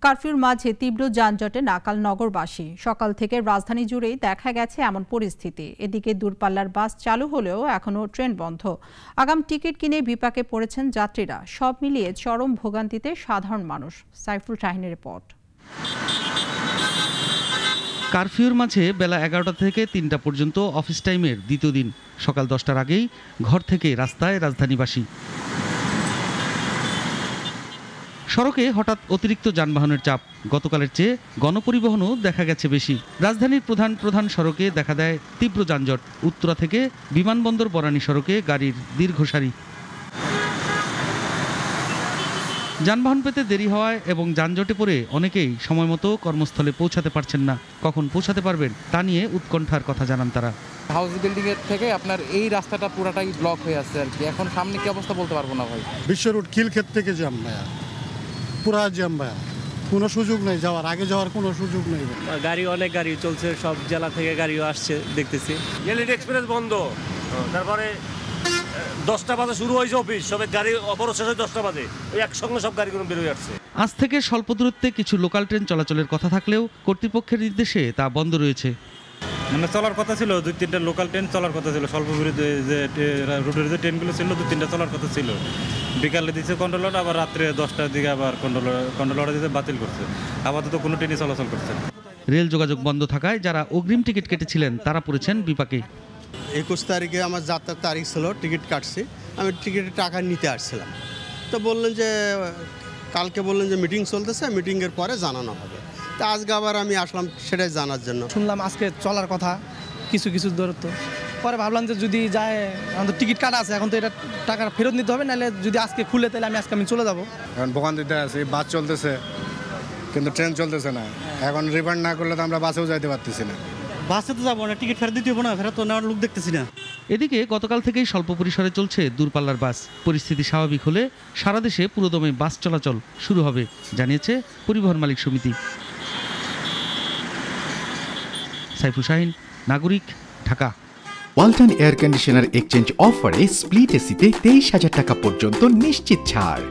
কারফিউর মাঝে তীব্র যানজটে নাকাল নগরবাসী। সকাল থেকে রাজধানী জুড়েই দেখা গেছে এমন পরিস্থিতি। এদিকে দূরপাল্লার বাস চালু হলেও এখনও ট্রেন বন্ধ। আগাম টিকিট কিনে বিপাকে পড়েছেন যাত্রীরা। সব মিলিয়ে চরম ভোগান্তিতে সাধারণ মানুষ। সাইফুল শাহিনের রিপোর্ট। কারফিউর মাঝে বেলা 11টা থেকে 3টা পর্যন্ত অফিস টাইমের দ্বিতীয় দিন। সকাল 10টার আগেই ঘর থেকে রাস্তায় রাজধানীবাসী। সড়কে হঠাৎ অতিরিক্ত যানবাহনের চাপ। গতকালের চেয়ে গণপরিবহনও দেখা গেছে বেশি। রাজধানীর প্রধান সড়কে দেখা দেয় তীব্র যানজট। উত্তরা থেকে বিমানবন্দর বরানী সড়কে গাড়ির দীর্ঘ সারি। যানবাহন পেতে দেরি হওয়ায় এবং যানজটে পড়ে অনেকেই সময়মতো কর্মস্থলে পৌঁছাতে পারছেন না। কখন পৌঁছাতে পারবেন তা নিয়ে উৎকণ্ঠার কথা জানান তারা। হাউস বিল্ডিং এর থেকে আপনার এই রাস্তাটা পুরাটাই ব্লক হয়ে আছে আর কি। এখন সামনে কি অবস্থা বলতে পারবো না ভাই। বিশ্ব রোড খিলক্ষেত থেকে জ্যাম ভাইয়া, পুরা জ্যাম ভাইয়া, কোনো সুযোগ নেই যাওয়ার, আগে যাওয়ার কোনো সুযোগ নেই। অনেক গাড়ি চলছে, সব জেলা থেকে গাড়িও আসছে দেখতেছি। এলইডি এক্সপ্রেস বন্ধ, তারপরে 10টা বাজে শুরু হয়েছে অফিস, সবে গাড়ি অবরোধ শেষ হয় 10টা বাজে, ওই একসঙ্গে সব গাড়িগুলো বেরোয় আসছে। আজ থেকে স্বল্প দূরত্বে কিছু লোকাল ট্রেন চলাচলের কথা থাকলেও কর্তৃপক্ষের নির্দেশে তা বন্ধ রয়েছে। মানে চলার কথা ছিল 2-3টা লোকাল ট্রেন চলার কথা ছিল, স্বল্প বিরুদ্ধে যে রুটের যে ট্রেনগুলো ছিল 2-3টা চলার কথা ছিল। বিকালে দিচ্ছে কন্ট্রোলার, আবার রাত্রে 10টার দিকে আবার কন্ট্রোলার দিতে বাতিল করছে। আপাতত কোনো ট্রেনই চলাচল করছে না। রেল যোগাযোগ বন্ধ থাকায় যারা অগ্রিম টিকিট কেটেছিলেন তারা পড়েছেন বিপাকে। 21 তারিখে আমার যাত্রার তারিখ ছিল, টিকিট কাটছি। আমি টিকিটের টাকা নিতে আসছিলাম, তো বললেন যে কালকে বললেন যে মিটিং চলতেছে, মিটিংয়ের পরে জানানো হবে। তা আজকে আবার আমি আসলাম সেটাই জানার জন্য। শুনলাম আজকে চলার কথা কিছু দূরত্ব, পরে ভাবলাম যে যদি যায়, আমাদের টিকিট কাটা আছে, এখন তো এটা টাকা ফেরত নিতে হবে, নাহলে যদি আজকে খুলে তাহলে আমি চলে যাবো। এখন ভোগান্তিতে আছে, বাস চলতেছে কিন্তু ট্রেন চলতেছে না। এখন রিফান্ড না করলে তো আমরা বাসেও যাইতে পারতেছি না। বাসে তো যাবো না, টিকিট ফেরত দিতে হবে না, ফেরত তো নেওয়ার লোক দেখতেছি না। এদিকে গতকাল থেকেই স্বল্প পরিসরে চলছে দূরপাল্লার বাস। পরিস্থিতি স্বাভাবিক হলে সারা দেশে পুরোদমে বাস চলাচল শুরু হবে, জানিয়েছে পরিবহন মালিক সমিতি। সাইফুল শাহিন, নাগরিক, Dhaka. Walton air conditioner exchange অফারে স্প্লিট এসিতে 23,000 টাকা পর্যন্ত নিশ্চিত ছাড়।